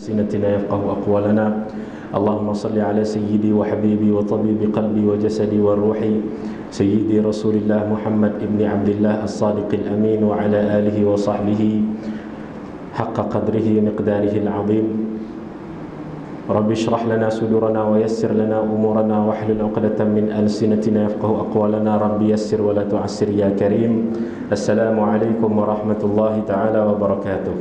ألسنتنا يفقه أقوالنا اللهم صل على سيدي وحبيبي وطبيب قلبي وجسدي وروحي سيدي رسول الله محمد ابن عبد الله الصادق الأمين وعلى آله وصحبه حق قدره ومقداره العظيم رب اشرح لنا صدورنا ويسر لنا أمورنا واحلل عقدة من ألسنتنا يفقه أقوالنا رب يسر ولا تعسر يا كريم السلام عليكم ورحمة الله تعالى وبركاته.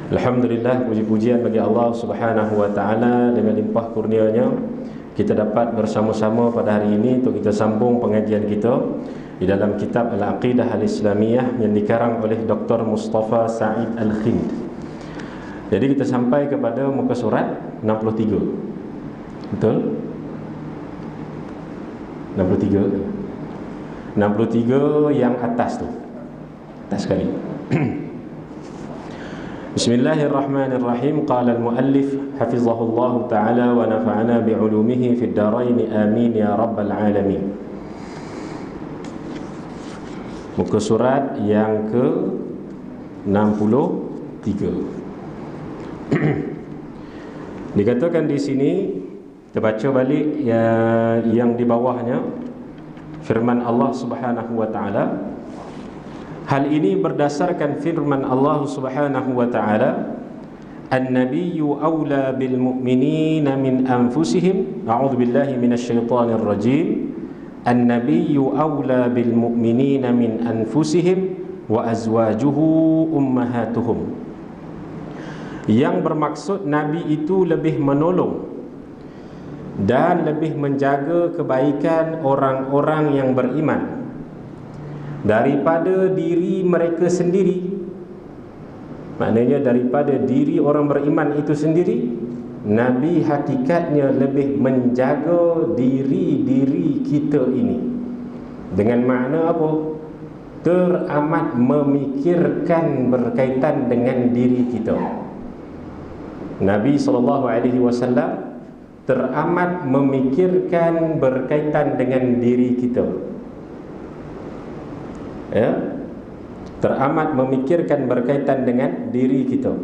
Alhamdulillah, puji-pujian bagi Allah Subhanahu wa taala, dengan limpah kurnia-Nya kita dapat bersama-sama pada hari ini untuk kita sambung pengajian kita di dalam kitab Al-Aqidah Al-Islamiyah yang dikarang oleh Dr. Mustafa Said Al-Khind. Jadi kita sampai kepada muka surat 63. Betul? 63 yang atas tu. Atas sekali. Bismillahirrahmanirrahim. Qala al-muallif hafizahullah ta'ala wa nafa'ana bi'ulumihi fid darain amin ya rabbal alamin. Muka surat yang ke 63. Dikatakan di sini, kita baca balik yang di bawahnya, firman Allah Subhanahu wa taala. Hal ini berdasarkan firman Allah Subhanahu wa taala, "An-nabiyyu aula bil mu'minina min anfusihim." A'udzubillahi minasyaitonir rajim. "An-nabiyyu aula bil mu'minina min anfusihim wa azwajuhu ummahatuhum." Yang bermaksud Nabi itu lebih menolong dan lebih menjaga kebaikan orang-orang yang beriman daripada diri mereka sendiri. Maknanya daripada diri orang beriman itu sendiri, Nabi hakikatnya lebih menjaga diri-diri kita ini. Dengan makna apa? Teramat memikirkan berkaitan dengan diri kita. Nabi SAW teramat memikirkan berkaitan dengan diri kita, ya, teramat memikirkan berkaitan dengan diri kita.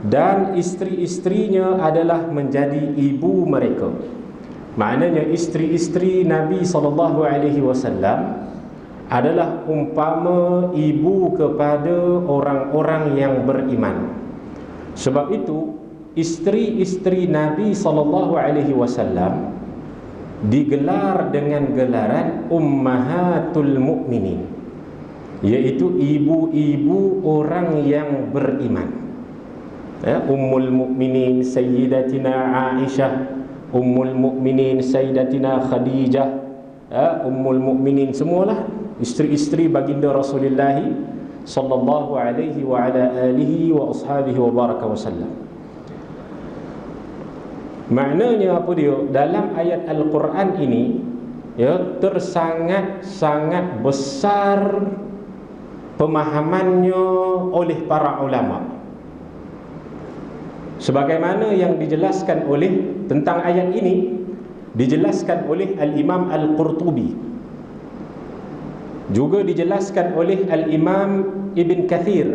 Dan isteri-isterinya adalah menjadi ibu mereka. Maknanya isteri-isteri Nabi SAW adalah umpama ibu kepada orang-orang yang beriman. Sebab itu isteri-isteri Nabi SAW digelar dengan gelaran Ummahatul Mukminin, iaitu ibu-ibu orang yang beriman, ya, Ummul Mukminin Sayyidatina Aisyah, Ummul Mukminin Sayyidatina Khadijah, ya, Ummul Mukminin, semualah isteri-isteri baginda Rasulullah sallallahu alaihi wa ala alihi wa ashabihi wa baraka wasallam. Maknanya apa dia? Dalam ayat Al-Quran ini, ya, tersangat-sangat besar pemahamannya oleh para ulama. Sebagaimana yang dijelaskan oleh tentang ayat ini, dijelaskan oleh Al-Imam Al-Qurtubi, juga dijelaskan oleh Al-Imam Ibn Kathir,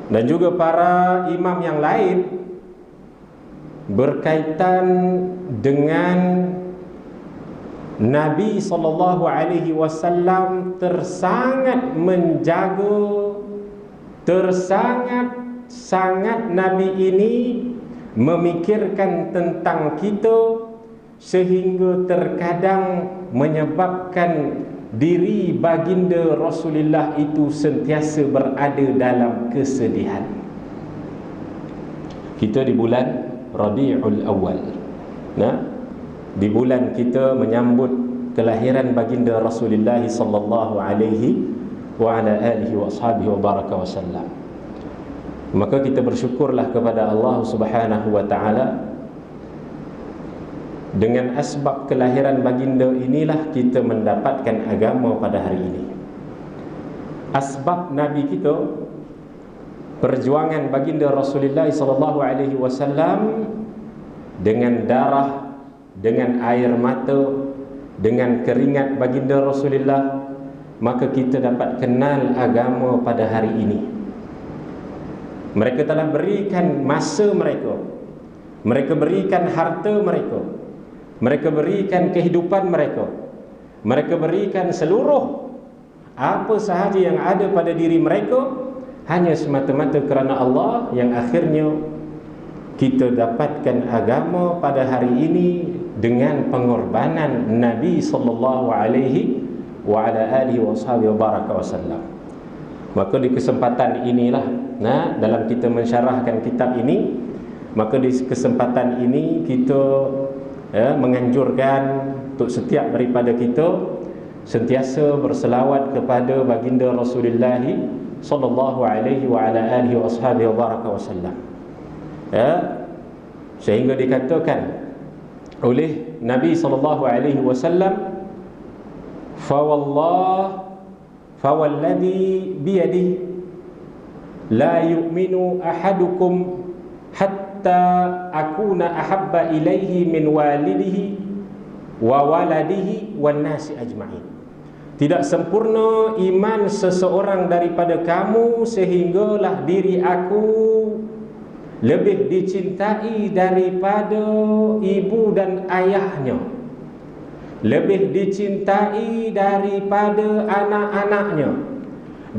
dan juga para imam yang lain, berkaitan dengan Nabi SAW tersangat menjaga, tersangat Nabi ini memikirkan tentang kita, sehingga terkadang menyebabkan diri baginda Rasulullah itu sentiasa berada dalam kesedihan. Kita di bulan Rabiul Awal, nah, di bulan kita menyambut kelahiran baginda Rasulullah sallallahu alaihi wa ala alihi wa ashabihi wa baraka wasallam. Maka kita bersyukurlah kepada Allah Subhanahu wa taala. Dengan asbab kelahiran baginda inilah kita mendapatkan agama pada hari ini. Asbab Nabi kita, perjuangan baginda Rasulullah SAW dengan darah, dengan air mata, dengan keringat baginda Rasulullah, maka kita dapat kenal agama pada hari ini. Mereka telah berikan masa mereka, mereka berikan harta mereka, mereka berikan kehidupan mereka, mereka berikan seluruh apa sahaja yang ada pada diri mereka, hanya semata-mata kerana Allah, yang akhirnya kita dapatkan agama pada hari ini dengan pengorbanan Nabi sallallahu alaihi wa ala alihi wasallam. Maka di kesempatan inilah, dalam kita mensyarahkan kitab ini, maka di kesempatan ini kita menganjurkan untuk setiap daripada kita sentiasa berselawat kepada baginda Rasulullah sallallahu alaihi wa ala alihi wasallam. Sehingga dikatakan oleh Nabi sallallahu alaihi wasallam, fawalladhi biyadihi la yu'minu ahadukum hatta akuna ahabba ilaihi min walidihi wa waladihi wan nasi ajma'in. Tidak sempurna iman seseorang daripada kamu sehinggalah diri aku lebih dicintai daripada ibu dan ayahnya, lebih dicintai daripada anak-anaknya,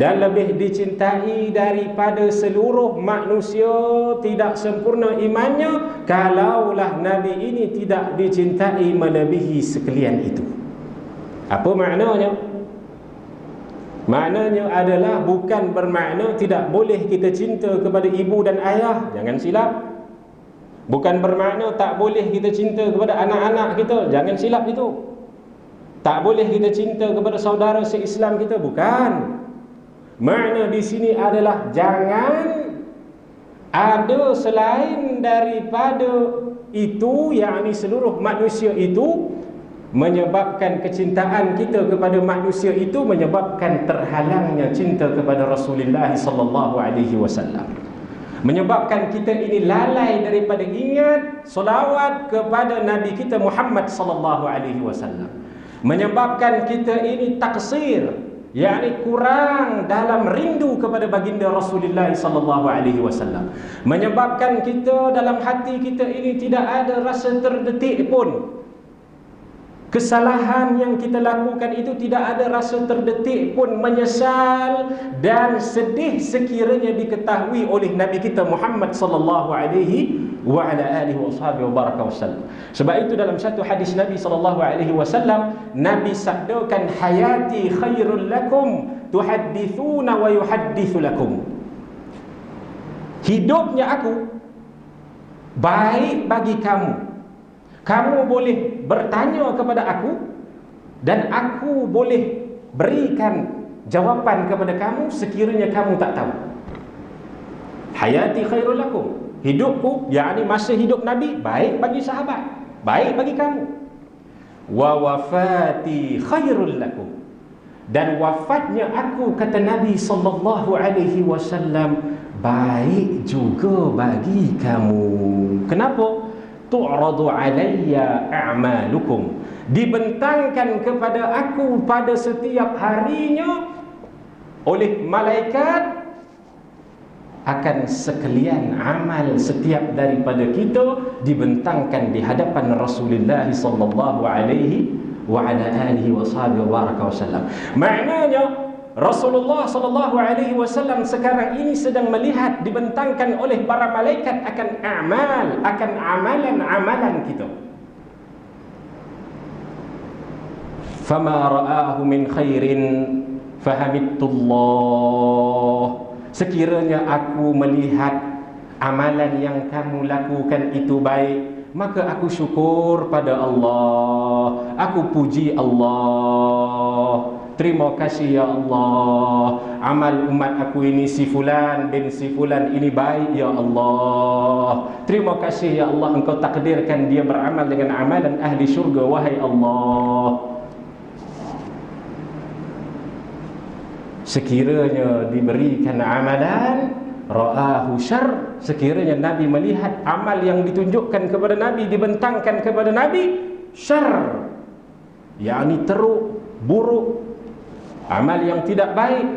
dan lebih dicintai daripada seluruh manusia. Tidak sempurna imannya kalaulah Nabi ini tidak dicintai melebihi sekalian itu. Apa maknanya? Maknanya adalah bukan bermakna tidak boleh kita cinta kepada ibu dan ayah, jangan silap. Bukan bermakna tak boleh kita cinta kepada anak-anak kita, jangan silap itu. Tak boleh kita cinta kepada saudara se-Islam kita, bukan. Makna di sini adalah jangan ada selain daripada itu, yakni seluruh manusia itu, menyebabkan kecintaan kita kepada manusia itu menyebabkan terhalangnya cinta kepada Rasulullah sallallahu alaihi wasallam, menyebabkan kita ini lalai daripada ingat selawat kepada Nabi kita Muhammad sallallahu alaihi wasallam, menyebabkan kita ini taksir, yakni kurang dalam rindu kepada baginda Rasulullah sallallahu alaihi wasallam, menyebabkan kita dalam hati kita ini tidak ada rasa terdetik pun kesalahan yang kita lakukan itu, tidak ada rasa terdetik pun menyesal dan sedih sekiranya diketahui oleh Nabi kita Muhammad sallallahu alaihi wa ala alihi wasallam. Sebab itu dalam satu hadis Nabi sallallahu alaihi wasallam, Nabi sabdakan, hayati khairul lakum tuhaddithuna wa yuhaddithu lakum. Hidupnya aku baik bagi kamu. Kamu boleh bertanya kepada aku dan aku boleh berikan jawapan kepada kamu sekiranya kamu tak tahu. Hayati khairul lakum, hidupku, yakni masa hidup Nabi, baik bagi sahabat, baik bagi kamu. Wa wafati khairul lakum, dan wafatnya aku, kata Nabi sallallahu alaihi wasallam, baik juga bagi kamu. Kenapa? Tu'radu alayya a'malukum, dibentangkan kepada aku pada setiap harinya oleh malaikat akan sekalian amal setiap daripada kita dibentangkan di hadapan Rasulullah sallallahu alaihi wa ala alihi wasallam. Maknanya Rasulullah sallallahu alaihi wasallam sekarang ini sedang melihat dibentangkan oleh para malaikat akan amal, akan amalan-amalan kita. Fama ra'ahu min khairin fahamidullah. Sekiranya aku melihat amalan yang kamu lakukan itu baik, maka aku syukur pada Allah, aku puji Allah. Terima kasih ya Allah, amal umat aku ini si fulan bin si fulan ini baik ya Allah. Terima kasih ya Allah, engkau takdirkan dia beramal dengan amalan ahli syurga, wahai Allah. Sekiranya diberikan amalan ra'ahu syarr, sekiranya Nabi melihat amal yang ditunjukkan kepada Nabi, dibentangkan kepada Nabi syarr, yakni teruk, buruk, amal yang tidak baik,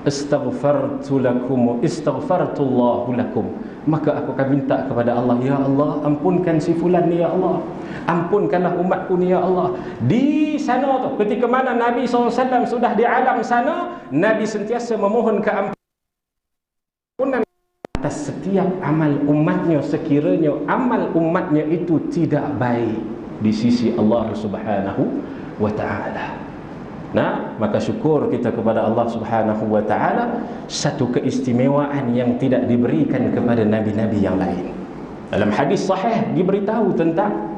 istaghfartullahu lakum, maka aku akan minta kepada Allah, ya Allah, ampunkan si fulan ni, ya Allah, ampunkanlah umatku ni, ya Allah. Di sana tu, ketika mana Nabi SAW sudah di alam sana, Nabi sentiasa memohon keampunan atas setiap amal umatnya, sekiranya amal umatnya itu tidak baik di sisi Allah Subhanahu wa ta'ala. Nah, maka syukur kita kepada Allah Subhanahu wa ta'ala, satu keistimewaan yang tidak diberikan kepada nabi-nabi yang lain. Dalam hadis sahih diberitahu tentang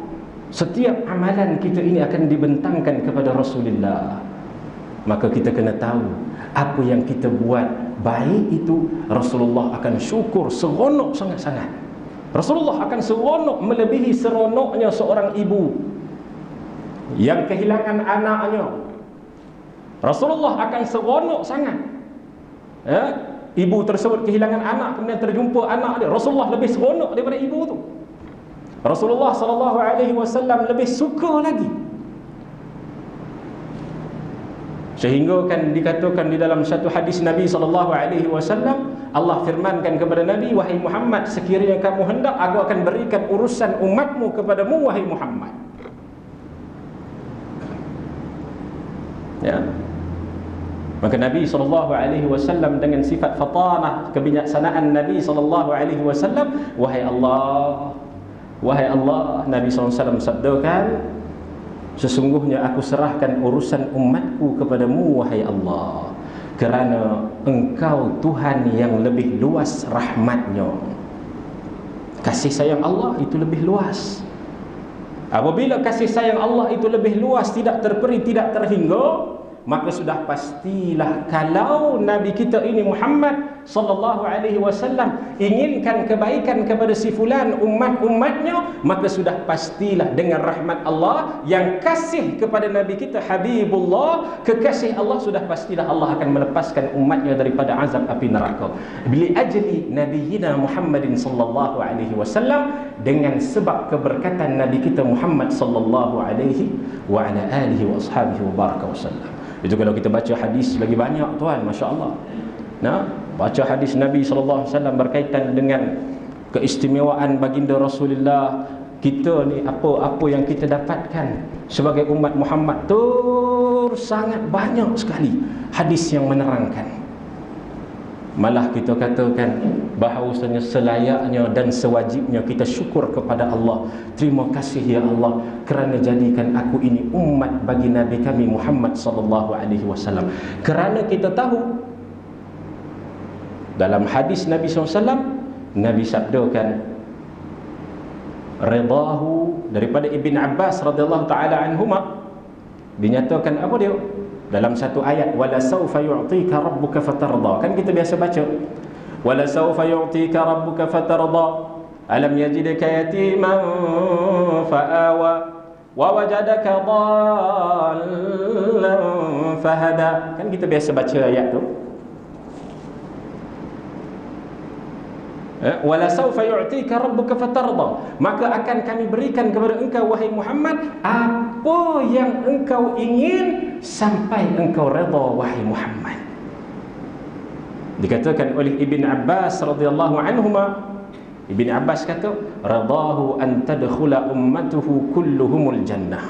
setiap amalan kita ini akan dibentangkan kepada Rasulullah. Maka kita kena tahu apa yang kita buat baik itu, Rasulullah akan syukur seronok sangat-sangat. Rasulullah akan seronok melebihi seronoknya seorang ibu yang kehilangan anaknya. Rasulullah akan seronok sangat, ibu tersebut kehilangan anak, kemudian terjumpa anak dia. Rasulullah lebih seronok daripada ibu tu. Rasulullah SAW lebih suka lagi. Sehingga kan dikatakan di dalam satu hadis Nabi SAW, Allah firmankan kepada Nabi, wahai Muhammad, sekiranya kamu hendak, aku akan berikan urusan umatmu kepadamu, wahai Muhammad. Ya. Maka Nabi SAW dengan sifat fatanah, kebijaksanaan Nabi SAW, wahai Allah, Nabi SAW sabdakan, sesungguhnya aku serahkan urusan umatku kepadamu, wahai Allah, kerana engkau Tuhan yang lebih luas rahmatnya. Kasih sayang Allah itu lebih luas. Apabila kasih sayang Allah itu lebih luas, tidak terperi, tidak terhingga, maka sudah pastilah kalau Nabi kita ini Muhammad sallallahu alaihi wasallam inginkan kebaikan kepada si fulan umat-umatnya, maka sudah pastilah dengan rahmat Allah yang kasih kepada Nabi kita Habibullah, kekasih Allah, sudah pastilah Allah akan melepaskan umatnya daripada azab api neraka. Bila ajli nabiyina Muhammadin sallallahu alaihi wasallam, dengan sebab keberkatan Nabi kita Muhammad sallallahu alaihi wa ala alihi wa ashabihi wa baraka wasallam. Itu kalau kita baca hadis lagi banyak tuan, masya-Allah. Nah, baca hadis Nabi sallallahu alaihi wasallam berkaitan dengan keistimewaan baginda Rasulullah, kita ni apa yang kita dapatkan sebagai umat Muhammad sangat banyak sekali hadis yang menerangkan. Malah kita katakan bahawasanya selayaknya dan sewajibnya kita syukur kepada Allah. Terima kasih ya Allah kerana jadikan aku ini umat bagi Nabi kami Muhammad sallallahu alaihi wasallam. Kerana kita tahu dalam hadis Nabi SAW, Nabi sabdakan ridahu, daripada Ibn Abbas radhiyallahu taala anhuma, dinyatakan apa dia? Dalam satu ayat, wala sawfa yu'tika rabbuka fatarda. Kan kita biasa baca wala sawfa yu'tika rabbuka fatarda, alam yajidka yatiman fa'awa wa wajadaka dhallan fahada. Kan kita biasa baca ayat tu, wala sawfa yu'tika rabbuka fatarda, maka akan kami berikan kepada engkau wahai Muhammad apa yang engkau ingin sampai engkau redha wahai Muhammad. Dikatakan oleh Ibn Abbas radhiyallahu anhuma, Ibn Abbas kata radahu an tadkhula ummatuhu kulluhumul jannah.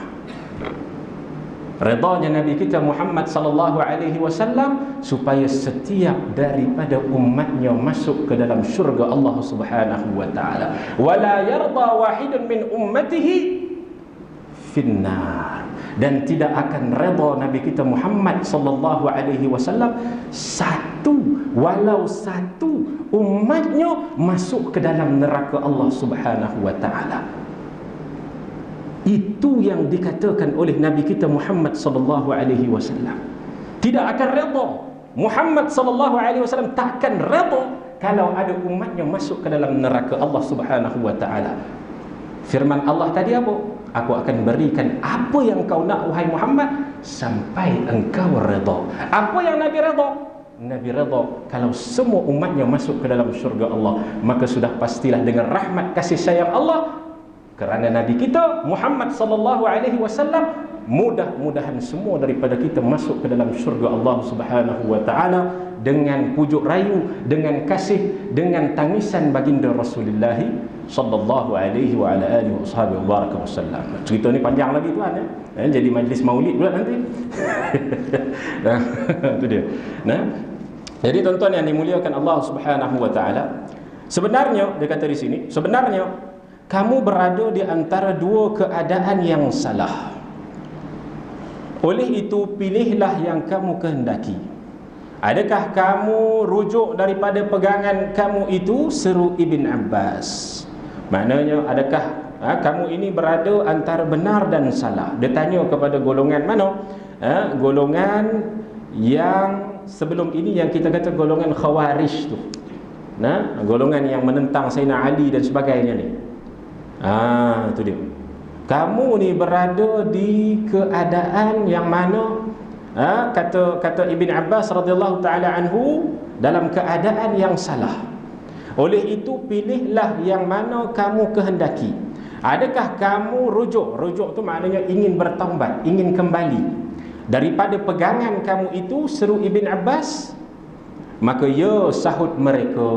Redanya Nabi kita Muhammad sallallahu alaihi wasallam supaya setiap daripada umatnya masuk ke dalam syurga Allah Subhanahu wa taala. Wala yarda wahidun min ummatihi finnar, dan tidak akan redha Nabi kita Muhammad sallallahu alaihi wasallam walau satu umatnya masuk ke dalam neraka Allah Subhanahu wa taala. Itu yang dikatakan oleh Nabi kita Muhammad sallallahu alaihi wasallam. Tidak akan redha. Muhammad sallallahu alaihi wasallam takkan redha kalau ada umatnya masuk ke dalam neraka Allah Subhanahu wa taala. Firman Allah tadi apa? Aku akan berikan apa yang kau nak wahai Muhammad sampai engkau redha. Apa yang Nabi redha? Nabi redha kalau semua umatnya masuk ke dalam syurga Allah, maka sudah pastilah dengan rahmat kasih sayang Allah, kerana Nabi kita Muhammad sallallahu alaihi wasallam mudah-mudahan semua daripada kita masuk ke dalam syurga Allah Subhanahu wa taala dengan pujuk rayu, dengan kasih, dengan tangisan baginda Rasulullah sallallahu alaihi wa ala alihi wasallam. Cerita ni panjang lagi tuan ya. Jadi majlis maulid pula nanti. Nah, itu dia. Nah, jadi tuan-tuan yang dimuliakan Allah Subhanahu wa taala, sebenarnya dia kata di sini, sebenarnya kamu berada di antara dua keadaan yang salah. Oleh itu pilihlah yang kamu kehendaki. Adakah kamu rujuk daripada pegangan kamu itu? Seru Ibn Abbas. Maknanya adakah kamu ini berada antara benar dan salah? Dia tanya kepada golongan mana? Golongan yang sebelum ini yang kita kata golongan Khawarij tu. Nah, golongan yang menentang Sayyidina Ali dan sebagainya ni. Itu dia. Kamu ni berada di keadaan yang mana? Kata Ibn Abbas radhiyallahu taala anhu, dalam keadaan yang salah. Oleh itu pilihlah yang mana kamu kehendaki. Adakah kamu rujuk tu maknanya ingin bertaubat, ingin kembali daripada pegangan kamu itu? Seru Ibn Abbas. Maka ya, sahut mereka.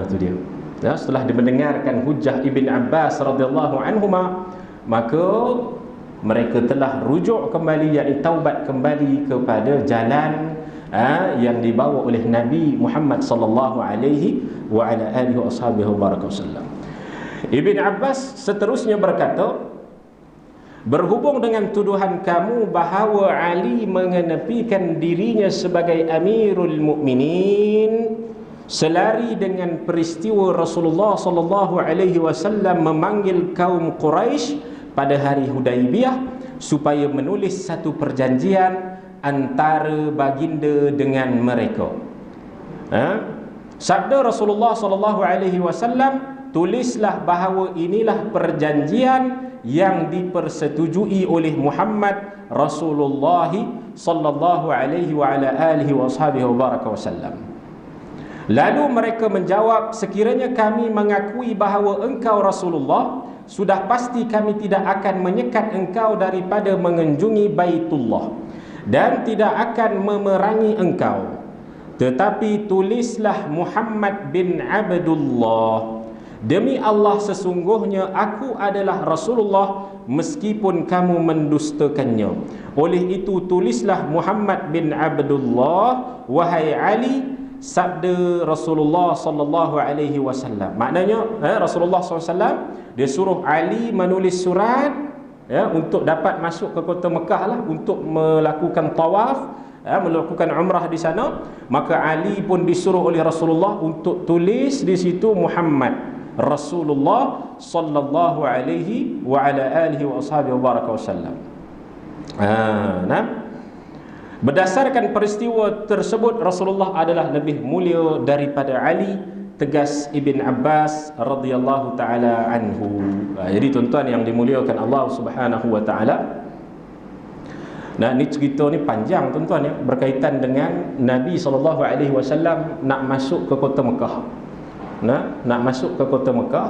Itu dia. Ya, setelah mendengarkan hujah Ibn Abbas radhiyallahu anhuma, maka mereka telah rujuk kembali, yakni taubat kembali kepada jalan yang dibawa oleh Nabi Muhammad sallallahu alaihi wa ala alihi wasallam. Ibn Abbas seterusnya berkata, berhubung dengan tuduhan kamu bahawa Ali mengenepikan dirinya sebagai Amirul Mukminin, selari dengan peristiwa Rasulullah sallallahu alaihi wasallam memanggil kaum Quraisy pada hari Hudaibiyah supaya menulis satu perjanjian antara baginda dengan mereka. Sabda Rasulullah sallallahu alaihi wasallam, tulislah bahawa inilah perjanjian yang dipersetujui oleh Muhammad Rasulullah sallallahu alaihi wa ala alihi wasallam. Lalu mereka menjawab, sekiranya kami mengakui bahawa engkau Rasulullah, sudah pasti kami tidak akan menyekat engkau daripada mengunjungi Baitullah dan tidak akan memerangi engkau. Tetapi tulislah Muhammad bin Abdullah. Demi Allah, sesungguhnya aku adalah Rasulullah meskipun kamu mendustakannya. Oleh itu tulislah Muhammad bin Abdullah, wahai Ali. Sabda Rasulullah sallallahu alaihi wasallam. Maknanya Rasulullah SAW dia suruh Ali menulis surat untuk dapat masuk ke kota Mekah lah, untuk melakukan tawaf, melakukan umrah di sana. Maka Ali pun disuruh oleh Rasulullah untuk tulis di situ Muhammad Rasulullah sallallahu alaihi wa ala alihi wasallam. Berdasarkan peristiwa tersebut, Rasulullah adalah lebih mulia daripada Ali, tegas Ibn Abbas radhiyallahu taala anhu. Jadi tuan-tuan yang dimuliakan Allah Subhanahu wa taala, nah ni cerita ni panjang tuan-tuan ya, berkaitan dengan Nabi sallallahu alaihi wasallam nak masuk ke kota Mekah. Nak masuk ke kota Mekah.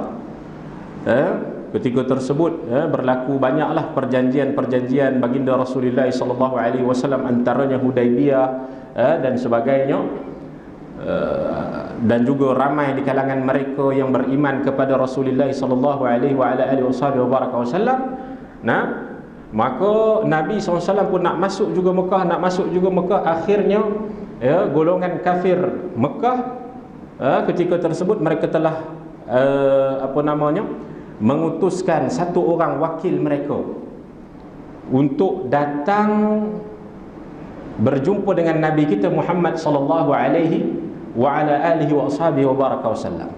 Ketika tersebut berlaku banyaklah perjanjian-perjanjian baginda Rasulullah sallallahu alaihi wasallam, antaranya Hudaibiyah dan sebagainya. Dan juga ramai di kalangan mereka yang beriman kepada Rasulullah sallallahu alaihi wa ala alihi wasallam. Maka Nabi SAW pun nak masuk juga Mekah. Akhirnya golongan kafir Mekah ketika tersebut mereka telah mengutuskan satu orang wakil mereka untuk datang berjumpa dengan Nabi kita Muhammad sallallahu alaihi wa ala alihi wasallam.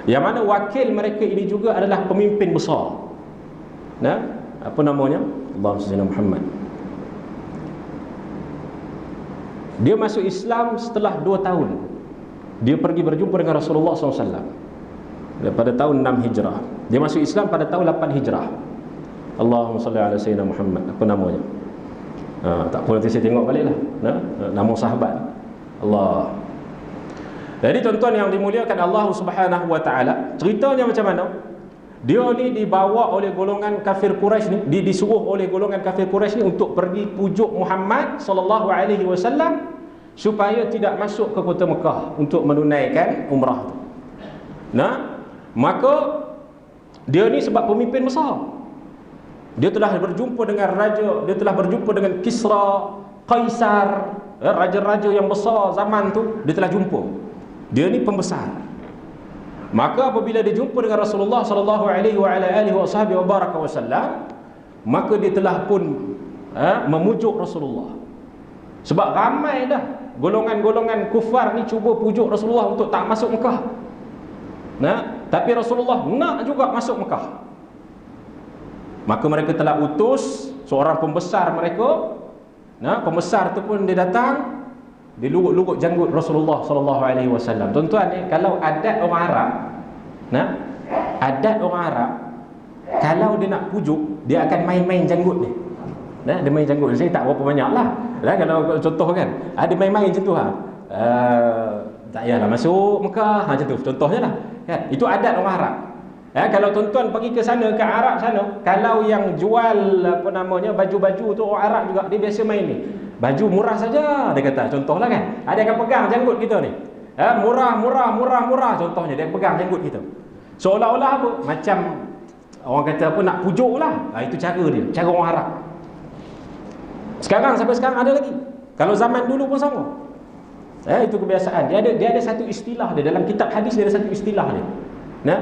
Yang mana wakil mereka ini juga adalah pemimpin besar. Allahumma salli Muhammad. Dia masuk Islam setelah 2 tahun. Dia pergi berjumpa dengan Rasulullah SAW pada tahun 6 Hijrah. Dia masuk Islam pada tahun 8 Hijrah. Allahumma salli ala Sayyidina Muhammad. Apa namanya? Tak apa, nanti saya tengok balik lah nama sahabat. Allah. Jadi tuan-tuan yang dimuliakan Allah Subhanahu wa ta'ala, ceritanya macam mana? Dia ni dibawa oleh golongan kafir Quraisy ni, disuruh oleh golongan kafir Quraisy ni untuk pergi pujuk Muhammad sallallahu alaihi wasallam supaya tidak masuk ke kota Mekah untuk menunaikan umrah tu. Nah, maka dia ni sebab pemimpin besar. Dia telah berjumpa dengan raja, dia telah berjumpa dengan Kisra, Kaisar, raja-raja yang besar zaman tu, dia telah jumpa. Dia ni pembesar. Maka apabila dia jumpa dengan Rasulullah sallallahu alaihi wasallam, maka dia telah pun memujuk Rasulullah. Sebab ramai dah golongan-golongan kufar ni cuba pujuk Rasulullah untuk tak masuk Mekah. Nah, tapi Rasulullah nak juga masuk Mekah. Maka mereka telah utus seorang pembesar mereka. Nah, pembesar tu pun dia datang, dia lurut-lurut janggut Rasulullah sallallahu alaihi wasallam. Tuan-tuan ni, kalau adat orang Arab, nah, adat orang Arab, kalau dia nak pujuk, dia akan main-main janggut ni. Nah, dia main janggut. Saya tak berapa banyaklah. Lah kalau contoh kan, ada main-main macam tu tak payahlah masuk Mekah, macam tu contohnya lah. Kan? Itu adat orang Arab. Kalau tuan-tuan pergi ke sana, ke Arab sana, kalau yang jual baju-baju tu orang Arab juga, dia biasa main ni. Baju murah saja, dia kata, contohlah kan. Ada yang pegang janggut kita ni. Murah, contohnya dia pegang janggut kita. Seolah-olah apa? Macam orang kata apa, nak pujuk lah. Itu cara dia, cara orang Arab. Sekarang, sampai sekarang ada lagi. Kalau zaman dulu pun sama. Itu kebiasaan. Dia ada satu istilah dia. Dalam kitab hadis dia ada satu istilah dia. Nah,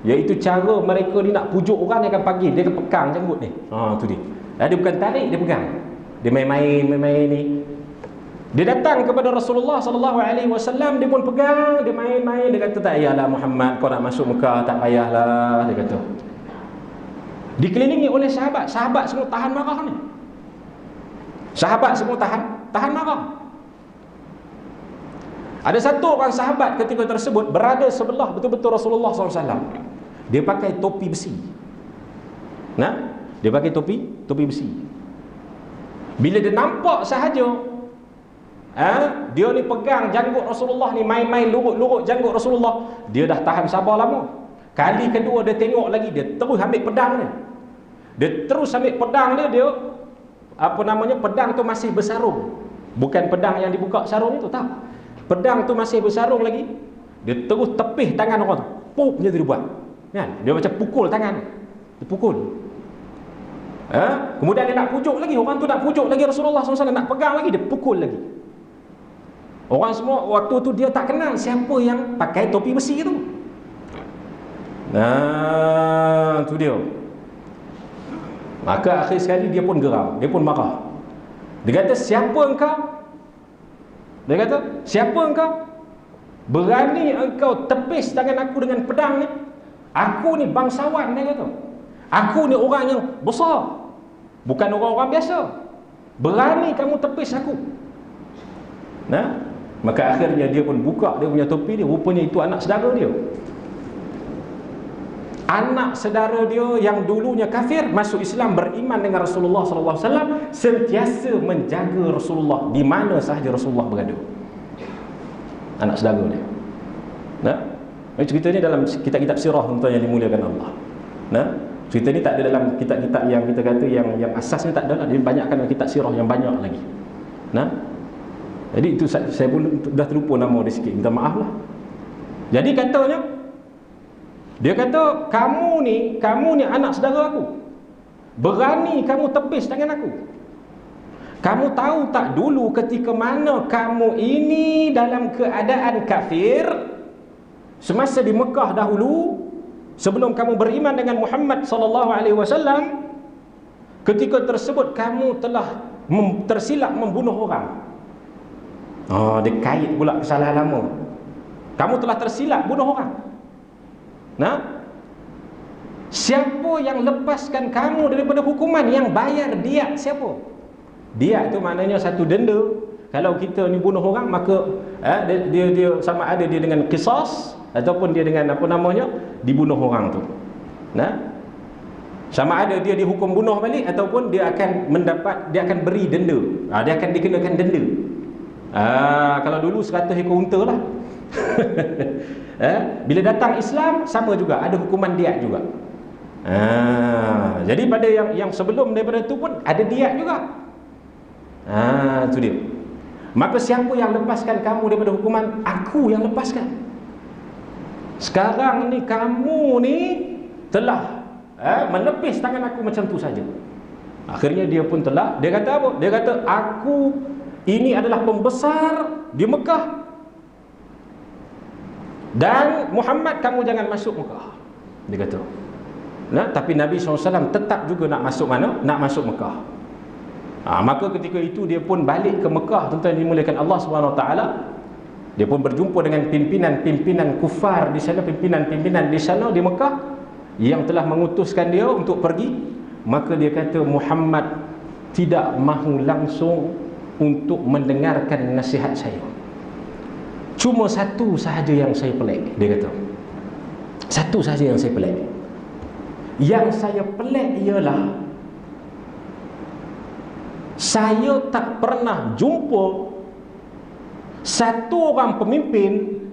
iaitu cara mereka ni nak pujuk orang, dia akan panggil, dia akan pegang janggut ni. Tu dia. Dia bukan tarik, dia pegang. Dia main-main ni. Dia datang kepada Rasulullah sallallahu alaihi wasallam, dia pun pegang, dia main-main, dia kata, tak payahlah Muhammad, kau nak masuk Mekah, tak payahlah, dia kata. Dikelilingi oleh sahabat, sahabat semua tahan marah ni. Sahabat semua tahan marah. Ada satu orang sahabat ketika tersebut berada sebelah betul-betul Rasulullah SAW. Dia pakai topi besi. Nah, dia pakai topi besi. Bila dia nampak sahaja, dia ni pegang janggut Rasulullah ni, main-main lurut-lurut janggut Rasulullah, dia dah tahan sabar lama. Kali kedua dia tengok lagi, dia terus ambil pedang dia. Dia pedang tu masih bersarung. Bukan pedang yang dibuka sarung itu, tak. Pedang tu masih bersarung lagi. Dia terus tepih tangan orang tu. Pup je dia buat. Kan? Dia macam pukul tangan. Dia pukul. Kemudian dia nak pujuk lagi. Orang tu nak pujuk lagi Rasulullah SAW, nak pegang lagi, dia pukul lagi. Orang semua waktu tu dia tak kenal siapa yang pakai topi besi tu. Tu dia. Maka akhir sekali dia pun geram, dia pun marah. Dia kata, siapa engkau? Dia kata, siapa engkau? Berani engkau tepis tangan aku dengan pedang ni? Aku ni bangsawan, dia kata. Aku ni orang yang besar, bukan orang-orang biasa. Berani kamu tepis aku. Nah, maka akhirnya dia pun buka dia punya topi dia. Rupanya itu anak saudara dia. Anak saudara dia yang dulunya kafir masuk Islam, beriman dengan Rasulullah SAW, sentiasa menjaga Rasulullah di mana sahaja Rasulullah berada. Anak saudara dia. Nah, cerita ni dalam kitab-kitab sirah tuan yang dimuliakan Allah. Nah, cerita ni tak ada dalam kitab-kitab yang kita kata yang asasnya tak ada lah. Dia banyakkan dalam kitab sirah yang banyak lagi. Nah, jadi itu saya pun dah terlupa nama dia sikit, minta maaf lah. Jadi katanya, dia kata, kamu ni anak saudara aku. Berani kamu tepis tangan aku. Kamu tahu tak dulu ketika mana kamu ini dalam keadaan kafir, semasa di Mekah dahulu, sebelum kamu beriman dengan Muhammad SAW, ketika tersebut kamu telah tersilap membunuh orang. Dia kait pula kesalahan lama. Kamu telah tersilap bunuh orang. Nah, siapa yang lepaskan kamu daripada hukuman, yang bayar diat siapa? Diat tu maknanya satu denda. Kalau kita ni bunuh orang, maka dia sama ada dia dengan qisas ataupun dia dengan dibunuh orang tu. Nah, sama ada dia dihukum bunuh balik ataupun dia akan beri denda. Dia akan dikenakan denda. Kalau dulu 100 ekor unta lah. Bila datang Islam sama juga, ada hukuman diat juga. Jadi pada yang sebelum daripada itu pun ada diat juga. Itu dia. Maka siapa yang lepaskan kamu daripada hukuman? Aku yang lepaskan. Sekarang ni kamu ni telah menepis tangan aku macam tu saja. Akhirnya dia pun telah, dia kata apa? Dia kata, aku ini adalah pembesar di Mekah, dan Muhammad kamu jangan masuk Mekah, dia kata. Tapi Nabi SAW tetap juga nak masuk mana? Nak masuk Mekah. Maka ketika itu dia pun balik ke Mekah, tuan-tuan dimuliakan Allah SWT. Dia pun berjumpa dengan pimpinan-pimpinan kufar di sana, pimpinan-pimpinan di sana di Mekah yang telah mengutuskan dia untuk pergi. Maka dia kata, Muhammad tidak mahu langsung untuk mendengarkan nasihat saya. Cuma satu sahaja yang saya pelik, dia kata. Satu sahaja yang saya pelik. Yang saya pelik ialah saya tak pernah jumpa satu orang pemimpin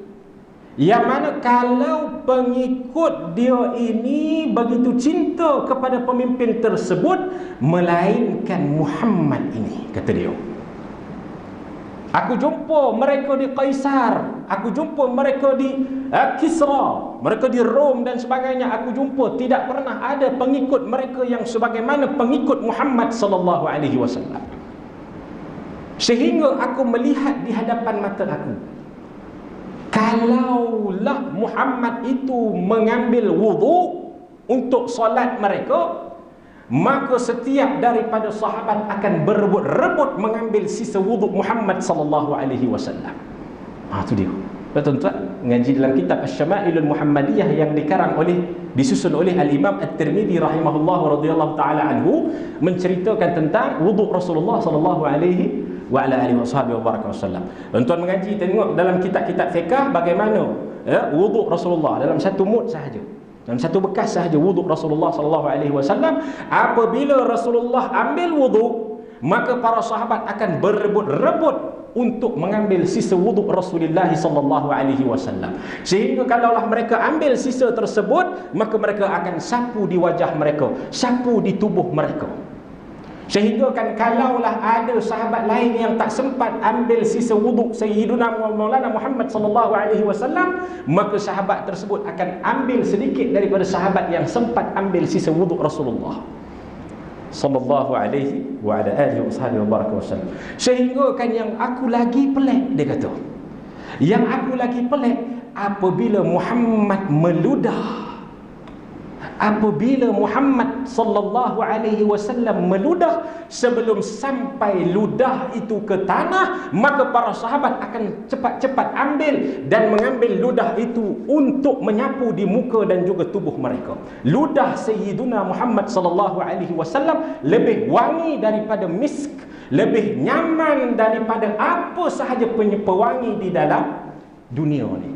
yang mana kalau pengikut dia ini begitu cinta kepada pemimpin tersebut melainkan Muhammad ini, kata dia. Aku jumpa mereka di Kaisar, aku jumpa mereka di Kisra, mereka di Rom dan sebagainya. Aku jumpa tidak pernah ada pengikut mereka yang sebagaimana pengikut Muhammad sallallahu alaihi wasallam. Sehingga aku melihat di hadapan mata aku, kalaulah Muhammad itu mengambil wudu untuk solat mereka, maka setiap daripada sahabat akan berebut-rebut mengambil sisa wudu Muhammad sallallahu alaihi wasallam. Itu dia. Tuan-tuan, ngaji dalam kitab Asy-Syama'ilul Muhammadiyah yang disusun oleh Al-Imam At-Tirmidzi rahimahullah radhiyallahu taala anhu, menceritakan tentang wudu Rasulullah sallallahu alaihi wa ala alihi wasallam. Tuan-tuan mengaji, tengok dalam kitab-kitab fiqh bagaimana wudu Rasulullah dalam satu mud sahaja, dalam satu bekas sahaja wudu Rasulullah sallallahu alaihi wasallam. Apabila Rasulullah ambil wudu, maka para sahabat akan berebut-rebut untuk mengambil sisa wudu Rasulullah sallallahu alaihi wasallam. Sehingga kalaulah mereka ambil sisa tersebut, maka mereka akan sapu di wajah mereka, sapu di tubuh mereka. Sehingga kan kalaulah ada sahabat lain yang tak sempat ambil sisa wuduk Sayyiduna Maulana Muhammad sallallahu alaihi wasallam, maka sahabat tersebut akan ambil sedikit daripada sahabat yang sempat ambil sisa wuduk Rasulullah sallallahu alaihi wa ala alihi wasallam. Sehingga kan yang aku lagi pelik, dia kata, yang aku lagi pelik apabila Muhammad meludah, apabila Muhammad sallallahu alaihi wasallam meludah, sebelum sampai ludah itu ke tanah, maka para sahabat akan cepat-cepat ambil dan mengambil ludah itu untuk menyapu di muka dan juga tubuh mereka. Ludah Sayyiduna Muhammad sallallahu alaihi wasallam lebih wangi daripada misk, lebih nyaman daripada apa sahaja pewangi di dalam dunia ni.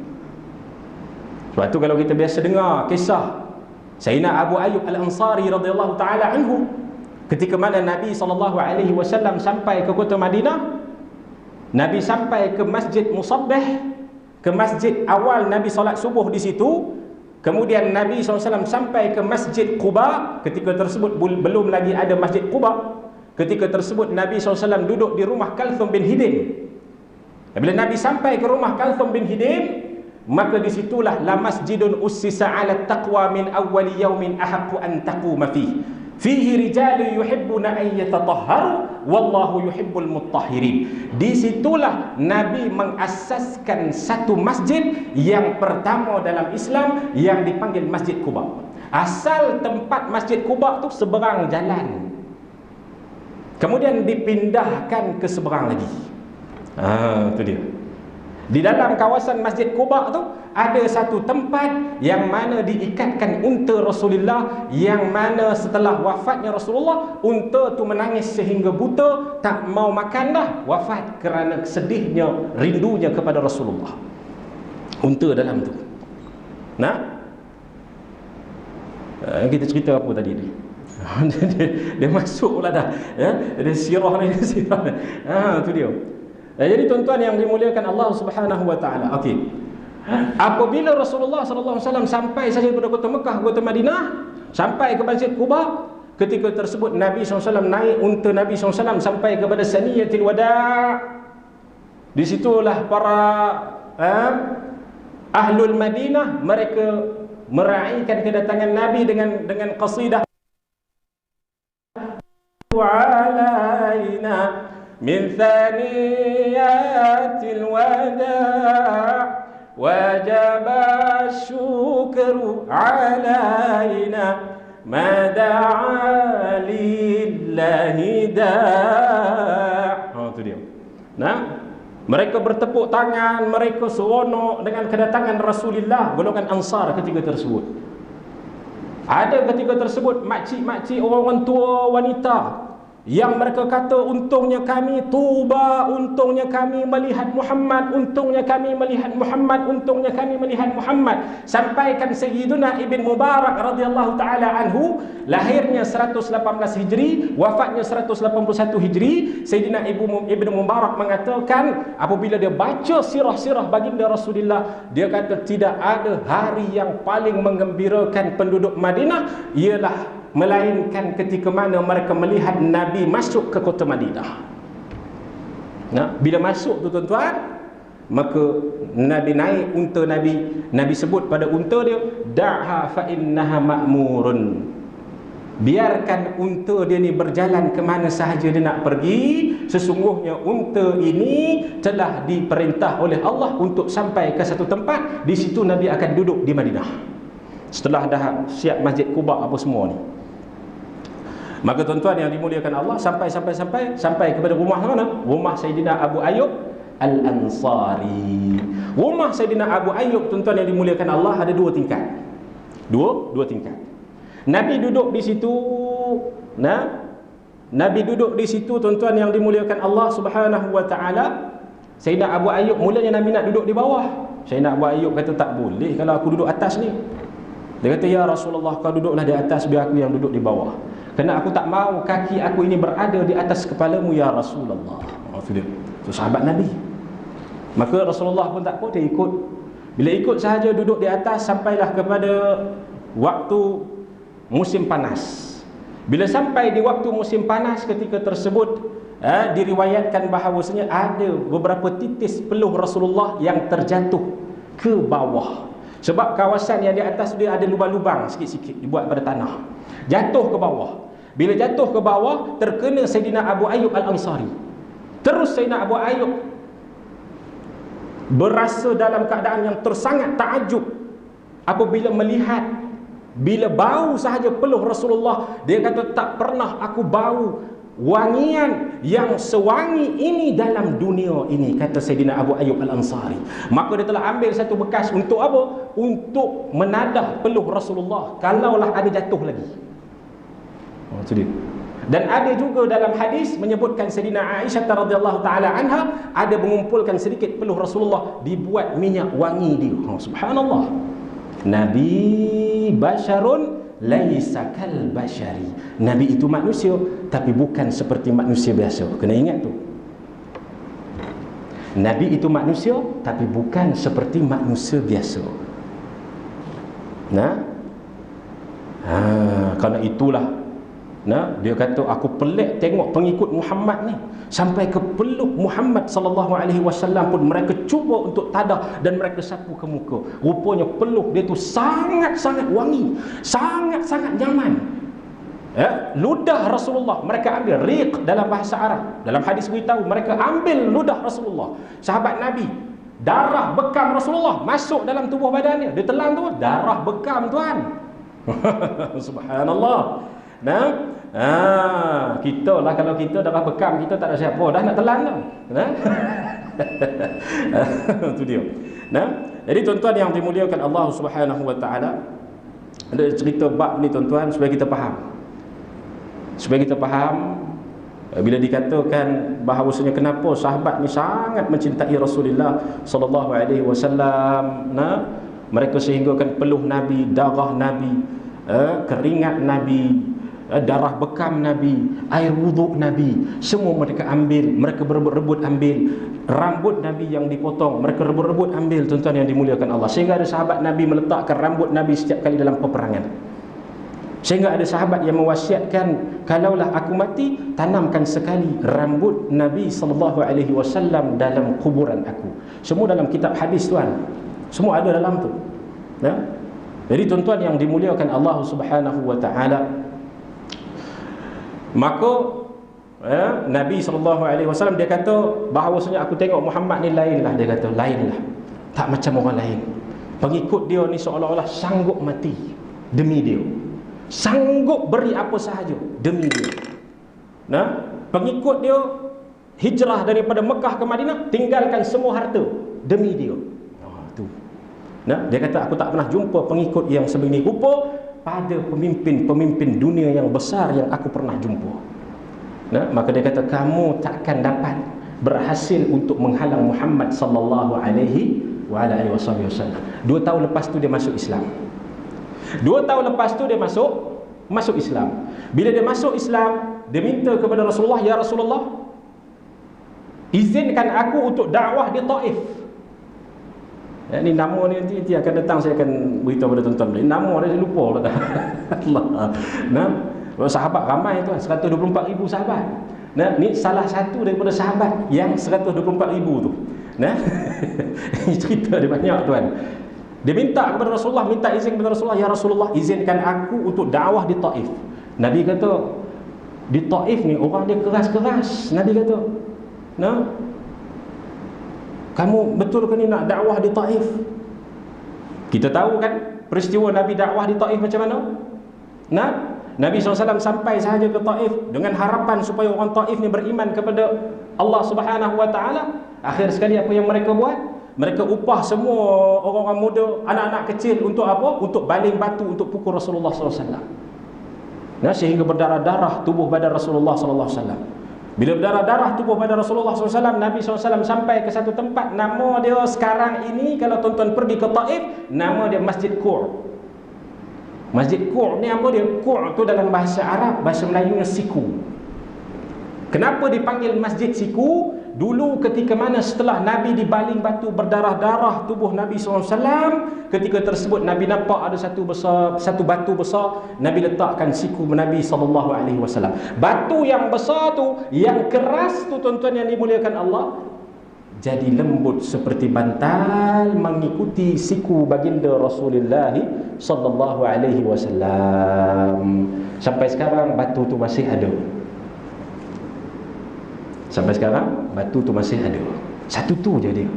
Sebab tu kalau kita biasa dengar kisah Sayyidina Abu Ayyub Al-Ansari radhiyallahu taala anhu, ketika mana Nabi sallallahu alaihi wasallam sampai ke kota Madinah, Nabi sampai ke Masjid Musabbih, ke masjid awal Nabi solat subuh di situ. Kemudian Nabi SAW sampai ke Masjid Quba. Ketika tersebut belum lagi ada Masjid Quba. Ketika tersebut Nabi SAW duduk di rumah Kalthum bin Hidim. Bila Nabi sampai ke rumah Kalthum bin Hidim, maka disitulah la masjidun ussisa ala taqwa min awwali yaumin ahaqqu an taquma fihi rijalun yuhibbuna an yatatahharu wallahu yuhibbul mutahhirin. Disitulah Nabi mengasaskan satu masjid yang pertama dalam Islam yang dipanggil Masjid Quba. Asal tempat Masjid Quba tu seberang jalan, kemudian dipindahkan ke seberang lagi. Itu dia. Di dalam kawasan Masjid Quba tu ada satu tempat yang mana diikatkan unta Rasulullah, yang mana setelah wafatnya Rasulullah, unta tu menangis sehingga buta, tak mau makan dah, wafat kerana sedihnya, rindunya kepada Rasulullah. Unta dalam tu. Kita cerita apa tadi ni? dia masuk pula dah, dia sirah ni, tu dia. Jadi tuan-tuan yang dimuliakan Allah Subhanahu wa taala. Okey. Apabila Rasulullah sallallahu alaihi wasallam sampai saja kepada kota Mekah, kota Madinah, sampai ke Masjid Quba, ketika tersebut Nabi SAW naik unta Nabi SAW sampai kepada Saniyatul Wada'. Di situlah para Ahlul Madinah mereka meraihkan kedatangan Nabi dengan qasidah alaina min thaniyatil wada' wajaba syukru alaina ma da'a lillahi da'. Oh, itu dia. Nah, mereka bertepuk tangan, mereka seronok dengan kedatangan Rasulullah, golongan Ansar ketika tersebut. Ada ketika tersebut makcik-makcik, orang-orang tua, wanita yang mereka kata, untungnya kami tuba, untungnya kami melihat Muhammad, untungnya kami melihat Muhammad, untungnya kami melihat Muhammad. Sampaikan Sayyiduna Ibn Mubarak radhiyallahu taala anhu, lahirnya 118 Hijri, wafatnya 181 Hijri. Sayyidina Ibn Mubarak mengatakan apabila dia baca sirah-sirah baginda Rasulullah, dia kata tidak ada hari yang paling menggembirakan penduduk Madinah ialah melainkan ketika mana mereka melihat Nabi masuk ke kota Madinah. Nah, bila masuk tu tuan-tuan, maka Nabi naik unta Nabi sebut pada unta dia, da'ha fa innaha ma'murun. Biarkan unta dia ni berjalan ke mana sahaja dia nak pergi. Sesungguhnya unta ini telah diperintah oleh Allah untuk sampai ke satu tempat. Di situ Nabi akan duduk di Madinah. Setelah dah siap Masjid Quba apa semua ni. Maka tuan-tuan yang dimuliakan Allah, sampai kepada rumah mana? Rumah Sayyidina Abu Ayyub Al-Ansari. Rumah Sayyidina Abu Ayyub, tuan-tuan yang dimuliakan Allah, ada dua tingkat. Dua tingkat. Nabi duduk di situ. Nabi duduk di situ, tuan-tuan yang dimuliakan Allah Subhanahu wa taala. Sayyidina Abu Ayyub mulanya Nabi nak duduk di bawah. Sayyidina Abu Ayyub kata tak boleh kalau aku duduk atas ni. Dia kata, ya Rasulullah, kau duduklah di atas, biar aku yang duduk di bawah. Kerana aku tak mahu kaki aku ini berada di atas kepalamu ya Rasulullah. Itu dia. Itu sahabat Nabi. Maka Rasulullah pun tak apa, dia ikut. Bila ikut sahaja duduk di atas, sampailah kepada waktu musim panas. Bila sampai di waktu musim panas ketika tersebut, diriwayatkan bahawasanya ada beberapa titis peluh Rasulullah yang terjatuh ke bawah. Sebab kawasan yang di atas dia ada lubang-lubang sikit-sikit dibuat pada tanah. Jatuh ke bawah. Bila jatuh ke bawah, terkena Sayyidina Abu Ayyub Al-Ansari. Terus Sayyidina Abu Ayyub berasa dalam keadaan yang tersangat takjub apabila melihat, bila bau sahaja peluh Rasulullah, dia kata tak pernah aku bau wangian yang sewangi ini dalam dunia ini, kata Sayyidina Abu Ayyub Al-Ansari. Maka dia telah ambil satu bekas untuk apa? Untuk menadah peluh Rasulullah kalaulah ada jatuh lagi. Itu dia. Dan ada juga dalam hadis menyebutkan Sayyidina Aisyah radhiyallahu taala anha ada mengumpulkan sedikit peluh Rasulullah, dibuat minyak wangi dia. Subhanallah. Nabi basyarun laisa kal bashari. Nabi itu manusia tapi bukan seperti manusia biasa. Kena ingat tu. Nabi itu manusia tapi bukan seperti manusia biasa. Kerana itulah dia kata aku pelik tengok pengikut Muhammad ni, sampai ke peluk Muhammad sallallahu alaihi wasallam pun mereka cuba untuk tadah dan mereka sapu ke muka. Rupanya peluk dia tu sangat-sangat wangi, sangat-sangat nyaman. Ludah Rasulullah mereka ambil, riq dalam bahasa Arab. Dalam hadis beritahu mereka ambil ludah Rasulullah, sahabat Nabi. Darah bekam Rasulullah masuk dalam tubuh badannya. Dia telan tu, darah bekam tuan. Subhanallah. Kita lah, kalau kita darah bekam, kita tak ada siapa dah nak telan dah. Itu dia. Jadi tuan-tuan yang dimuliakan Allah Subhanahu wa taala, ada cerita bab ni tuan-tuan supaya kita faham. Bila dikatakan bahawasanya kenapa sahabat ni sangat mencintai Rasulullah sallallahu alaihi wasallam, mereka sehinggakan peluh Nabi, darah Nabi, keringat Nabi, darah bekam Nabi, air wuduk Nabi, semua mereka ambil, mereka berebut-rebut ambil. Rambut Nabi yang dipotong, mereka rebut-rebut ambil, tuan-tuan yang dimuliakan Allah. Sehingga ada sahabat Nabi meletakkan rambut Nabi setiap kali dalam peperangan. Sehingga ada sahabat yang mewasiatkan, kalaulah aku mati, tanamkan sekali rambut Nabi SAW dalam kuburan aku. Semua dalam kitab hadis, tuan. Semua ada dalam tu. Ya? Jadi tuan-tuan yang dimuliakan Allah Subhanahu wa taala, maka Nabi SAW dia kata bahawasanya aku tengok Muhammad ni lainlah, dia kata lainlah, tak macam orang lain. Pengikut dia ni seolah-olah sanggup mati demi dia, sanggup beri apa sahaja demi dia. Nah, pengikut dia hijrah daripada Mekah ke Madinah, tinggalkan semua harta demi dia. Tu. Nah, dia kata aku tak pernah jumpa pengikut yang sebegini rupa pada pemimpin-pemimpin dunia yang besar yang aku pernah jumpa. Nah, maka dia kata kamu takkan dapat berhasil untuk menghalang Muhammad sallallahu alaihi wasallam. 2 tahun lepas tu dia masuk Islam. 2 tahun lepas tu dia masuk Islam. Bila dia masuk Islam, dia minta kepada Rasulullah, ya Rasulullah, izinkan aku untuk dakwah di Taif. Ya, ni nama ni nanti akan datang, saya akan beritahu pada tuan-tuan. Nama dia saya lupa dah. Allah. Nah, sahabat ramai tuan, 124,000 sahabat. Nah, ni salah satu daripada sahabat yang 124,000 tu. Nah, ini cerita dia banyak tuan. Dia minta kepada Rasulullah, minta izin kepada Rasulullah, ya Rasulullah, izinkan aku untuk dakwah di Taif. Nabi kata, di Taif ni orang dia keras-keras. Nabi kata, nah, kamu betul ke ni nak dakwah di Taif? Kita tahu kan peristiwa Nabi dakwah di Taif macam mana? Nah, Nabi SAW sampai sahaja ke Taif dengan harapan supaya orang Taif ni beriman kepada Allah Subhanahu wa taala. Akhir sekali apa yang mereka buat? Mereka upah semua orang-orang muda, anak-anak kecil untuk apa? Untuk baling batu untuk pukul Rasulullah SAW. Nah, sehingga berdarah-darah tubuh badan Rasulullah SAW. Bila berdarah-darah tubuh badan Rasulullah SAW, Nabi SAW sampai ke satu tempat, nama dia sekarang ini kalau tuan-tuan pergi ke Taif, nama dia Masjid Qur'. Masjid Qur' ni apa dia? Qur' tu dalam bahasa Arab, bahasa Melayunya siku. Kenapa dipanggil Masjid Siku? Dulu ketika mana setelah Nabi dibaling batu berdarah-darah tubuh Nabi SAW, ketika tersebut Nabi nampak ada satu batu besar, Nabi letakkan siku Nabi SAW. Batu yang besar tu, yang keras tu tuan-tuan yang dimuliakan Allah, jadi lembut seperti bantal mengikuti siku baginda Rasulullah SAW. Sampai sekarang batu tu masih ada. Sampai sekarang batu tu masih ada. Satu tu je dia.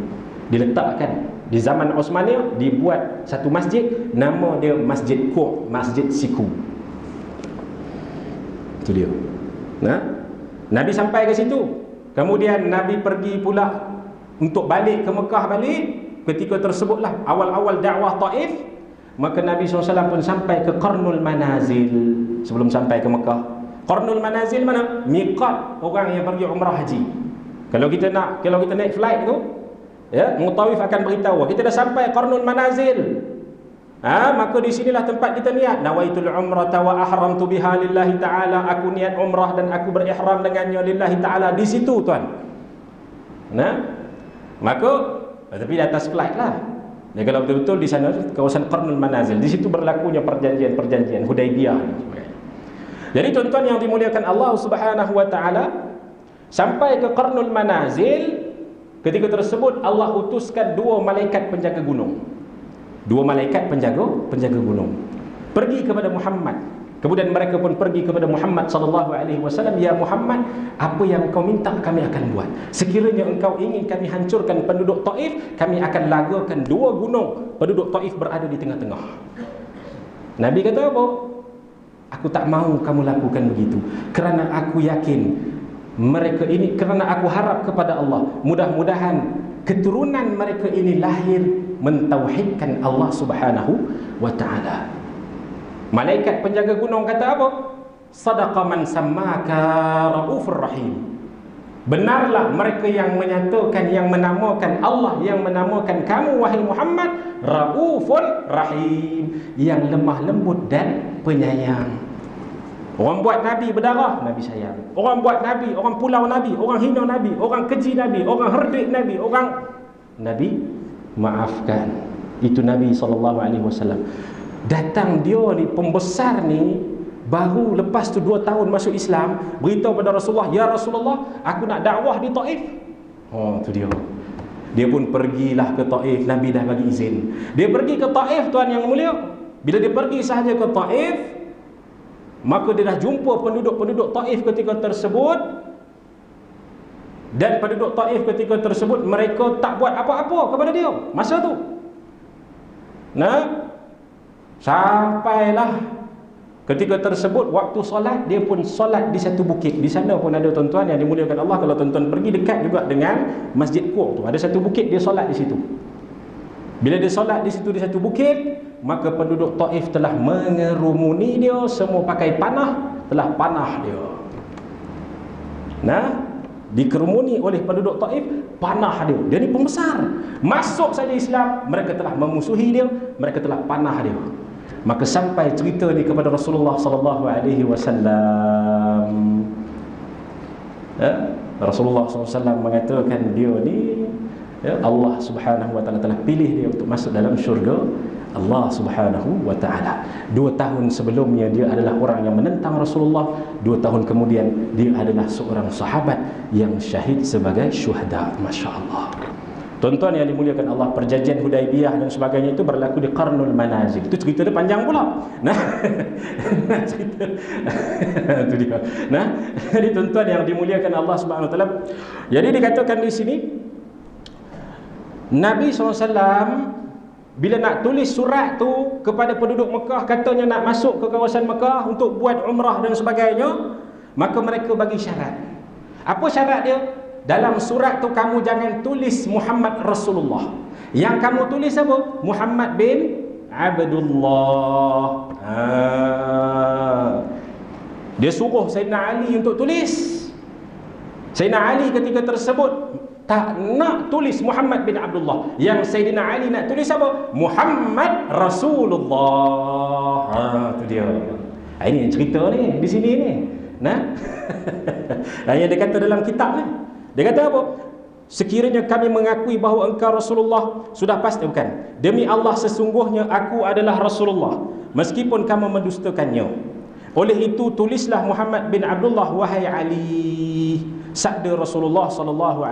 Diletakkan di zaman Osmaniyah, dibuat satu masjid, nama dia Masjid Qur', Masjid Siku. Itu dia. Nah, Nabi sampai ke situ. Kemudian Nabi pergi pula untuk balik ke Mekah balik. Ketika tersebutlah awal-awal dakwah Taif, maka Nabi SAW pun sampai ke Qarnul Manazil sebelum sampai ke Mekah. Qarnul Manazil mana? Miqat orang yang pergi umrah haji. Kalau kita naik flight tu, ya, mutawif akan beritahu kita dah sampai Qarnul Manazil. Maka di sinilah tempat kita niat. Nawaitul umrata wa ahramtu biha lillahi ta'ala. Aku niat umrah dan aku berihram dengannya lillahi ta'ala. Di situ tuan. Nah, maka tapi di atas flight lah. Dan kalau betul-betul di sana kawasan Qarnul Manazil, di situ berlakunya perjanjian Hudaibiyah. Jadi tuan-tuan yang dimuliakan Allah Subhanahu wa taala, sampai ke Qarnul Manazil, ketika tersebut Allah utuskan 2 malaikat penjaga gunung. 2 malaikat penjaga gunung pergi kepada Muhammad. Kemudian mereka pun pergi kepada Muhammad sallallahu alaihi wasallam, ya Muhammad, apa yang kau minta kami akan buat. Sekiranya engkau ingin kami hancurkan penduduk Taif, kami akan lagakan 2 gunung. Penduduk Taif berada di tengah-tengah. Nabi kata apa? Aku tak mahu kamu lakukan begitu, kerana aku yakin mereka ini, kerana aku harap kepada Allah, mudah-mudahan keturunan mereka ini lahir mentauhidkan Allah Subhanahu wa taala. Malaikat penjaga gunung kata apa? Sadaqa man sammaka raufur rahim. Benarlah mereka yang menyatakan, yang menamakan Allah, yang menamakan kamu wahai Muhammad Raufun Rahim, yang lemah lembut dan penyayang. Orang buat Nabi berdarah, Nabi sayang. Orang buat Nabi, orang pulau Nabi, orang hina Nabi, orang keji Nabi, orang herdik Nabi, Nabi maafkan. Itu Nabi SAW. Datang dia ni, pembesar ni, baru lepas tu 2 tahun masuk Islam, beritahu pada Rasulullah, "Ya Rasulullah, aku nak dakwah di Taif." Oh, tu dia. Dia pun pergilah ke Taif. Nabi dah bagi izin. Dia pergi ke Taif, tuan yang mulia. Bila dia pergi sahaja ke Taif, maka dia dah jumpa penduduk-penduduk Taif ketika tersebut. Dan penduduk Taif ketika tersebut, mereka tak buat apa-apa kepada dia masa tu. Nah, sampailah ketika tersebut waktu solat, dia pun solat di satu bukit. Di sana pun ada tuan-tuan yang dimuliakan Allah, kalau tuan-tuan pergi dekat juga dengan Masjid Qur tu, ada satu bukit, dia solat di situ. Bila dia solat di situ, di satu bukit, maka penduduk Taif telah mengerumuni dia, semua pakai panah, telah panah dia. Nah, dikerumuni oleh penduduk Taif, panah dia. Dia ni pembesar. Masuk saja Islam, mereka telah memusuhi dia, mereka telah panah dia. Maka sampai cerita ni kepada Rasulullah SAW. Rasulullah SAW mengatakan dia ni, Allah Subhanahu wa ta'ala telah pilih dia untuk masuk dalam syurga Allah Subhanahu wa ta'ala. 2 tahun sebelumnya dia adalah orang yang menentang Rasulullah. 2 tahun kemudian dia adalah seorang sahabat yang syahid sebagai syuhada. Masya Allah. Tuan-tuan yang dimuliakan Allah, perjanjian Hudaibiyah dan sebagainya itu berlaku di Qarnul Manazil. Itu cerita dia panjang pula. Nah, cerita itu dia. Nah, jadi tuan-tuan yang dimuliakan Allah Subhanahu wa taala, jadi dikatakan di sini Nabi SAW bila nak tulis surat tu kepada penduduk Mekah, katanya nak masuk ke kawasan Mekah untuk buat umrah dan sebagainya, maka mereka bagi syarat. Apa syarat dia? Dalam surat tu kamu jangan tulis Muhammad Rasulullah. Yang kamu tulis apa? Muhammad bin Abdullah. Dia suruh Sayyidina Ali untuk tulis. Sayyidina Ali ketika tersebut tak nak tulis Muhammad bin Abdullah. Yang Sayyidina Ali nak tulis apa? Muhammad Rasulullah. Itu dia. Ini yang cerita ni di sini ni. Nah. Yang dia kata dalam kitab ni. Dia kata apa? Sekiranya kami mengakui bahawa engkau Rasulullah, sudah pasti, bukan, demi Allah sesungguhnya aku adalah Rasulullah, meskipun kamu mendustakannya. Oleh itu tulislah Muhammad bin Abdullah wahai Ali, sabda Rasulullah SAW.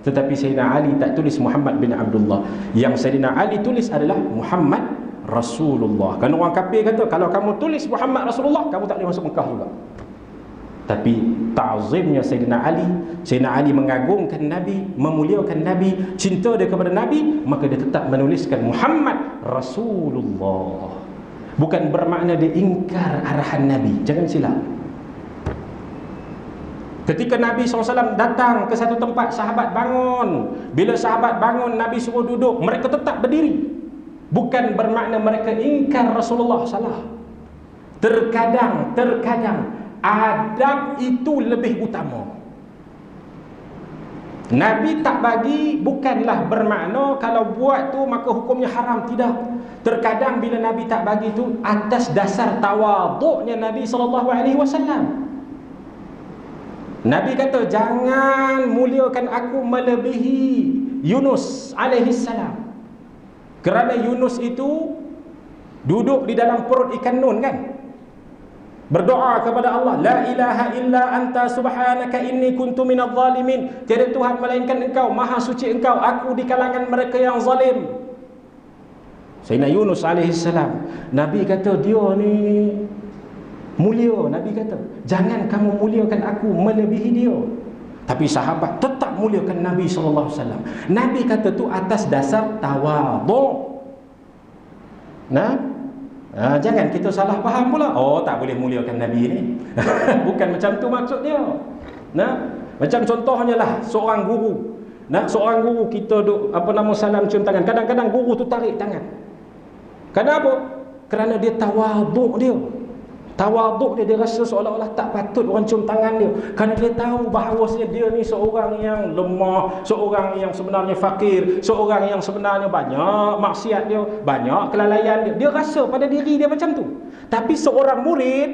Tetapi Sayyidina Ali tak tulis Muhammad bin Abdullah. Yang Sayyidina Ali tulis adalah Muhammad Rasulullah. Kan orang kafir kata, kalau kamu tulis Muhammad Rasulullah, kamu tak boleh masuk Mekah juga. Tapi ta'zimnya Sayyidina Ali mengagungkan Nabi, memuliakan Nabi, cinta dia kepada Nabi, maka dia tetap menuliskan Muhammad Rasulullah. Bukan bermakna dia ingkar arahan Nabi. Jangan silap. Ketika Nabi SAW datang ke satu tempat, sahabat bangun. Bila sahabat bangun, Nabi suruh duduk, mereka tetap berdiri. Bukan bermakna mereka ingkar Rasulullah. Salah. Terkadang adab itu lebih utama. Nabi tak bagi bukanlah bermakna kalau buat tu maka hukumnya haram. Tidak. Terkadang bila Nabi tak bagi tu atas dasar tawaduknya Nabi SAW. Nabi kata, jangan muliakan aku melebihi Yunus alaihissalam. Kerana Yunus itu duduk di dalam perut ikan nun, kan? Berdoa kepada Allah, la ilaha illa anta subhanaka inni kuntu minadh zalimin. Tiada Tuhan melainkan engkau, maha suci engkau, aku di kalangan mereka yang zalim. Sayyidina Yunus alaihissalam, Nabi kata dia ni mulia. Nabi kata, jangan kamu muliakan aku melebihi dia. Tapi sahabat tetap muliakan Nabi SAW. Nabi kata tu atas dasar tawaduk. Jangan kita salah faham pula. Oh, tak boleh muliakan Nabi ni. Bukan macam tu maksud dia. Macam contohnya lah seorang guru. Seorang guru kita duk salam cium tangan. Kadang-kadang guru tu tarik tangan. Kenapa? Kerana dia tawaduk dia. Tawaduk dia rasa seolah-olah tak patut orang cium tangan dia. Kerana dia tahu bahawasanya dia ni seorang yang lemah, seorang yang sebenarnya fakir, seorang yang sebenarnya banyak maksiat dia, banyak kelalaian dia. Dia rasa pada diri dia macam tu. Tapi seorang murid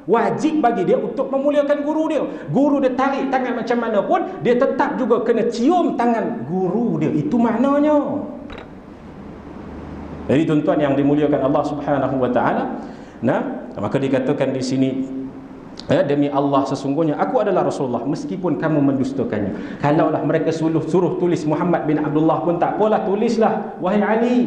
wajib bagi dia untuk memuliakan guru dia. Guru dia tarik tangan macam mana pun, dia tetap juga kena cium tangan guru dia. Itu maknanya. Jadi tuan-tuan yang dimuliakan Allah Subhanahu wa taala, maka dikatakan di sini, demi Allah sesungguhnya aku adalah Rasulullah meskipun kamu mendustakannya. Kalaulah mereka suruh tulis Muhammad bin Abdullah pun tak apalah, tulislah wahai Ali.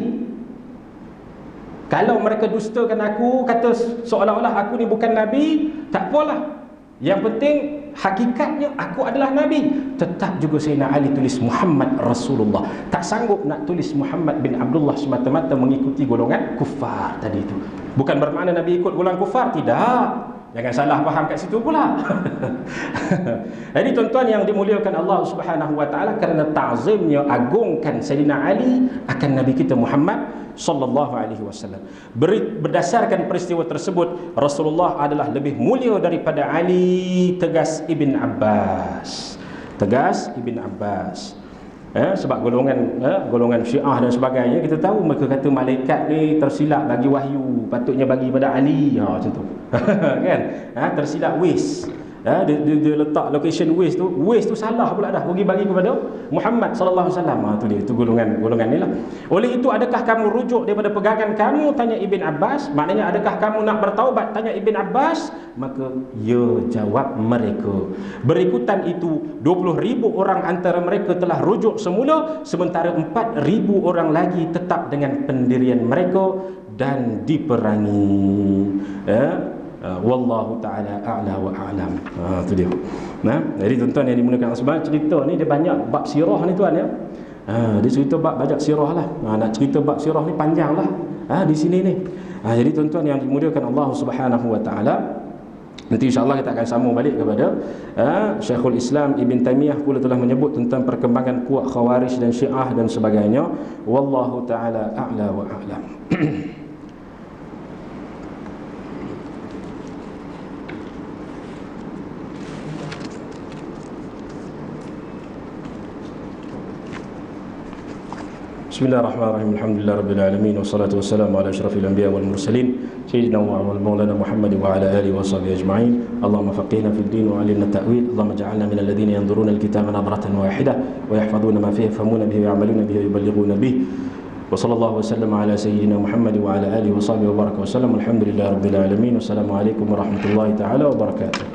Kalau mereka dustakan aku, kata seolah-olah aku ni bukan Nabi, tak apalah. Yang penting hakikatnya aku adalah Nabi. Tetap juga Sayyidina Ali tulis Muhammad Rasulullah. Tak sanggup nak tulis Muhammad bin Abdullah semata-mata mengikuti golongan kufar tadi itu. Bukan bermakna Nabi ikut golongan kufar, tidak. Jangan salah faham kat situ pula. Jadi tuan-tuan yang dimuliakan Allah Subhanahu wa taala, kerana ta'zimnya, agungkan Sayyidina Ali akan Nabi kita Muhammad sallallahu alaihi wasallam. Berdasarkan peristiwa tersebut, Rasulullah adalah lebih mulia daripada Ali, tegas Ibn Abbas. Tegas Ibn Abbas. Sebab golongan Syiah dan sebagainya, kita tahu mereka kata malaikat ni tersilap bagi wahyu, patutnya bagi pada Ali, macam tu. Kan? Tersilap waste. Dia letak location waste tu salah pula dah, bagi kepada Muhammad sallallahu alaihi wasallam. Tu dia, tu golongan ni lah. Oleh itu, adakah kamu rujuk daripada pegangan kamu, tanya Ibn Abbas? Maknanya adakah kamu nak bertaubat, tanya Ibn Abbas? Maka ya, jawab mereka. Berikutan itu 20,000 orang antara mereka telah rujuk semula, sementara 4,000 orang lagi tetap dengan pendirian mereka dan diperangi. Wallahu ta'ala a'la wa a'lam. Tu dia. Jadi tuan-tuan yang dimuliakan Allah, sebab cerita ni dia banyak bab sirah ni tuan ya. Dia cerita bab banyak sirah lah. Nak cerita bab sirah ni panjang lah di sini ni. Jadi tuan-tuan yang dimuliakan Allah Subhanahu wa taala, nanti insya-Allah kita akan sambung balik kepada Syekhul Islam Ibn Taimiyah pula telah menyebut tentang perkembangan kuat Khawarij dan Syiah dan sebagainya. Wallahu ta'ala a'la wa a'lam. Bismillahirrahmanirrahim. Alhamdulillah rabbil alamin, wassalatu wassalamu ala asyrafil anbiya wal mursalin sayyidina wa maulana Muhammad wa ala alihi wa sahbihi ajma'in. Allahumma faqihna fid din wa 'allimna ta'wil. Allahumma ij'alna minal ladzina yanzuruna al-kitaba nadratan wahidah wa yahfazuna ma fihi, yafhamuna bihi wa ya'maluna bihi wa yuballighuna bihi. Wa sallallahu wa sallama ala sayyidina Muhammad wa ala alihi wa sahbihi wa baraka wa sallam. Alhamdulillah rabbil alamin. Wassalamu alaikum warahmatullahi ta'ala wabarakatuh.